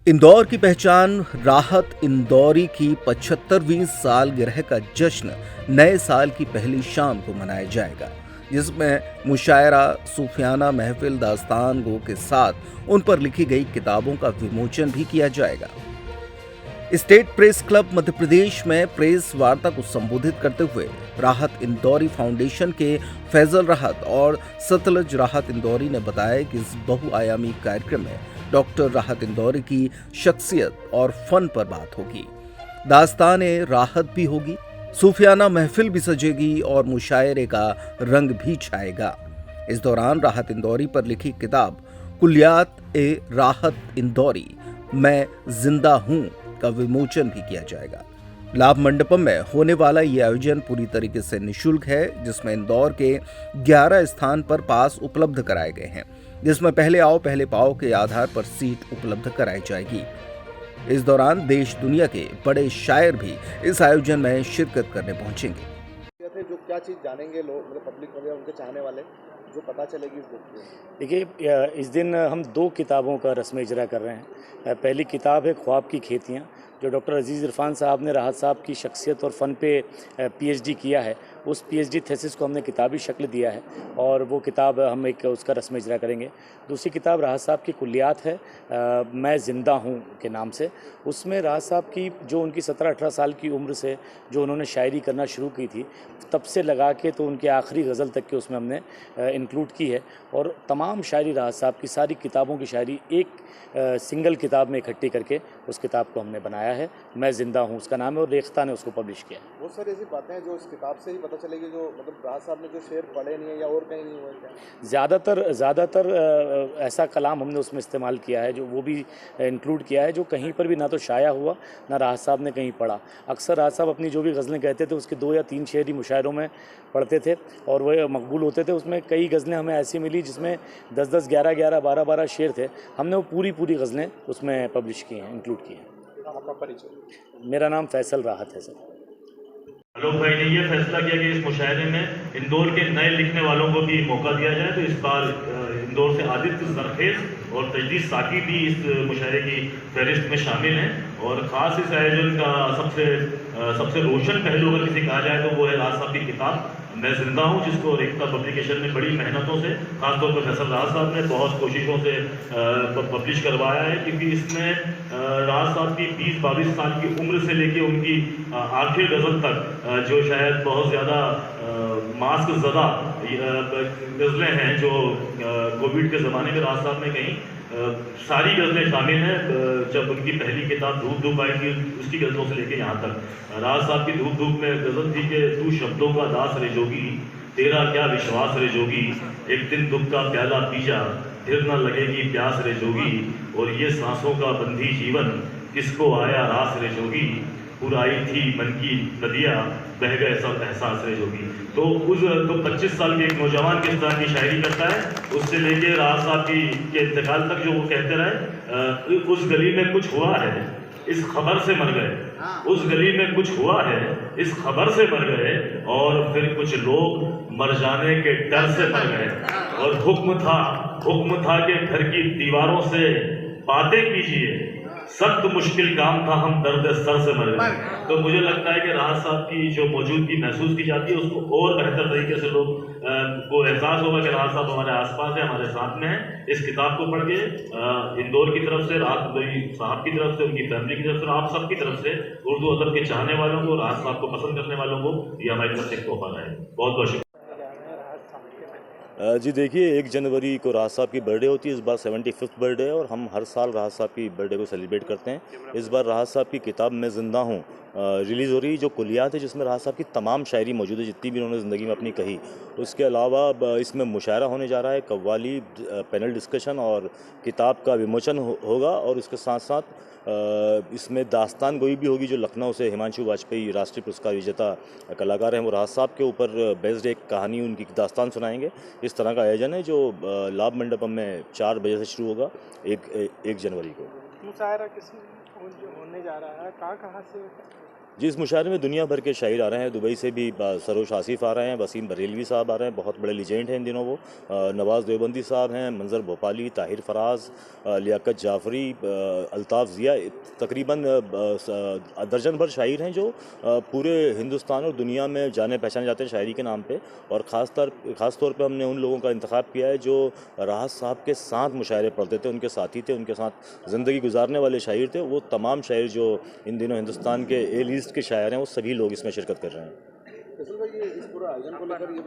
इंदौर की पहचान राहत इंदौरी की 75वीं सालगिरह का जश्न नए साल की पहली शाम को मनाया जाएगा, जिसमें मुशायरा, सूफियाना महफिल, दास्तान गो के साथ उन पर लिखी गई किताबों का विमोचन भी किया जाएगा। State press club Madhya Pradesh में प्रेस वार्ता को संबोधित करते हुए राहत इंदौरी फाउंडेशन के फैजल राहत और सतलज राहत इंदौरी ने बताया कि इस बहुआयामी कार्यक्रम में डॉक्टर राहत इंदौरी की शख्सियत और फन पर बात होगी। दास्ताने राहत भी होगी, सूफियाना महफिल भी सजेगी और मुशायरे का रंग भी छाएगा। इस दौरान राहत इंदौरी पर लिखी किताब कुलियात ए राहत इंदौरी मैं जिंदा हूं का विमोचन भी किया जाएगा। लाभ मंडपम में होने वाला ये आयोजन पूरी तरीके से निःशुल्क है, जिसमें इंदौर के 11 स्थान पर पास उपलब्ध कराए गए हैं, जिसमें पहले आओ पहले पाओ के आधार पर सीट उपलब्ध कराई जाएगी। इस दौरान देश दुनिया के बड़े शायर भी इस आयोजन में शिरकत करने पहुंचेंगे। जो क्या चीज़ जानेंगे लोग, मतलब पब्लिक वगैरह, उनके चाहने वाले, जो पता चलेगी इस बुक में? देखिए, इस दिन हम 2 किताबों का रस्म इजरा कर रहे हैं। पहली किताब है ख्वाब की खेतियाँ, जो डॉक्टर अजीज़ इरफान साहब ने राहत साहब की शख्सियत और फ़न पे पीएचडी किया है। उस पीएचडी थीसिस को हमने किताबी शक्ल दिया है और वो किताब हम एक उसका रस्म इजरा करेंगे। दूसरी किताब राहत साहब की कुलियात है, मैं ज़िंदा हूँ के नाम से। उसमें राहत साहब की जो उनकी 17-18 साल की उम्र से जो उन्होंने शायरी करना शुरू की थी, तब से लगा के तो उनके आखिरी गज़ल तक के उसमें हमने इंक्लूड की है। और तमाम शायरी राहत साहब की सारी किताबों की शायरी एक सिंगल किताब में इकट्ठी करके उस किताब को हमने बनाया है। मैं ज़िंदा हूँ उसका नाम है और रेख्ता ने उसको पब्लिश किया है। बहुत सारी ऐसी बातें हैं जो इस किताब से ही पता चलेगी, जो मतलब राहत साहब ने जो शेर पढ़े नहीं है या और कहीं नहीं हुए क्या? ज़्यादातर ऐसा कलाम हमने उसमें इस्तेमाल किया है जो वो भी इंक्लूड किया है, जो कहीं पर भी ना तो शाया हुआ ना राहत साहब ने कहीं पढ़ा। अक्सर राहत साहब अपनी जो भी गज़लें कहते थे उसके 2 या 3 शेर ही मुशायरों में पढ़ते थे और वह मकबूल होते थे। उसमें कई गज़लें हमें ऐसी मिली जिसमें 10-10, 11-11, 12-12 शेर थे। हमने वो पूरी गज़लें उसमें पब्लिश की हैं, इंक्लूड की हैं। आपका परिचय? मेरा नाम फैसल राहत है सर। आलोक भाई ने यह फैसला किया कि इस मुशायरे में इंदौर के नए लिखने वालों को भी मौका दिया जाए, तो इस बार इंदौर से आदित्य जरखेज और तजदीद साकी भी इस मुशायरे की फहरिस्त में शामिल हैं। और ख़ास इस आयोजन का सबसे रोशन पहलू अगर किसी कहा जाए तो वो है राहत साहब की किताब मैं जिंदा हूँ, जिसको रेख्ता पब्लिकेशन ने बड़ी मेहनतों से, खासतौर पर फैसल राहत साहब ने बहुत कोशिशों से पब्लिश करवाया है, क्योंकि इसमें राहत साहब की 20-22 साल की उम्र से लेके उनकी आखिर गज़ल तक जो शायद बहुत ज़्यादा मास्क ज़दा गज़लें हैं जो कोविड के ज़माने में राहत साहब ने कहीं सारी गज़लें शामिल हैं। जब उनकी पहली किताब धूप धूप आई थी, उसकी गज़लों से लेके यहाँ तक राहत साहब की धूप धूप में गज़ल थी कि तू शब्दों का दास रे जोगी, तेरा क्या विश्वास रे जोगी, एक दिन दुख का प्याला पी जा, फिर न लगेगी प्यास रे जोगी, और ये सांसों का बंधी जीवन किसको आया रास रे जोगी, पुराई थी मन की नदियाँ बह गए सब एहसास रे जोगी। तो 25 साल के एक नौजवान किस तरह की शायरी करता है, उससे लेके राहत साहब के इंतकाल तक जो वो कहते रहे, उस गली में कुछ हुआ है इस खबर से मर गए, उस गली में कुछ हुआ है इस खबर से मर गए, और फिर कुछ लोग मर जाने के डर से मर गए, और हुक्म था कि घर की दीवारों से बातें कीजिए, सख्त मुश्किल काम था हम दर्द सर से मर गए। तो मुझे लगता है कि राहत साहब की जो मौजूदगी महसूस की जाती है, उसको और बेहतर तरीके से लोग को एहसास होगा कि राहत साहब हमारे आसपास है, हमारे साथ में है। इस किताब को पढ़ के इंदौर की तरफ से, राहत साहब की तरफ से, उनकी फैमिली की तरफ से, आप सब की तरफ से, उर्दू अदब के चाहने वालों को, राहत साहब को पसंद करने वालों को ये हमारी तरफ से एक तोहफा है। बहुत बहुत शुक्रिया। जी देखिए, 1 जनवरी को राहत साहब की बर्थडे होती है। इस बार 75th बर्थडे है और हम हर साल राहत साहब की बर्थडे को सेलिब्रेट करते हैं। इस बार राहत साहब की किताब मैं ज़िंदा हूँ रिलीज़ हो रही, जो कुलियात है, जिसमें राहत साहब की तमाम शायरी मौजूद है जितनी भी उन्होंने ज़िंदगी में अपनी कही। उसके अलावा इसमें मुशायरा होने जा रहा है, कव्वाली, पैनल डिस्कशन और किताब का विमोचन होगा। और उसके साथ साथ इसमें दास्तान गोई भी होगी, जो लखनऊ से हिमांशु वाजपेयी राष्ट्रीय पुरस्कार विजेता कलाकार हैं, वो राहत साहब के ऊपर बेस्ड एक कहानी, उनकी दास्तान सुनाएंगे। इस तरह का आयोजन है जो लाभ मंडपम में 4 बजे से शुरू होगा 1 जनवरी को। मुशायरा किस होने जा रहा है, कहाँ से? जी, इस मुशायरे में दुनिया भर के शायर आ रहे हैं। दुबई से भी सरोश आसिफ आ रहे हैं, वसीम बरेलवी साहब आ रहे हैं, बहुत बड़े लीजेंड हैं इन दिनों वो। नवाज़ देवबंदी साहब हैं, मंजर भोपाली, ताहिर फराज, लियाकत जाफरी, अल्ताफ़ ज़िया, तकरीबन दर्जन भर शायर हैं जो पूरे हिंदुस्तान और दुनिया में जाने पहचाने जाते हैं शायरी के नाम पे। और ख़ास तौर पे हमने उन लोगों का इंतखाब किया है जो राहत साहब के साथ मुशायरे पढ़ते थे, उनके साथी थे, उनके साथ ज़िंदगी गुजारने वाले शायर थे। वो तमाम शायर जो इन दिनों हिंदुस्तान के ए लिस्ट के शायर हैं, वो सभी लोग इसमें शिरकत कर रहे हैं। फैसल भाई, ये इस पूरा आयोजन को लेकर ये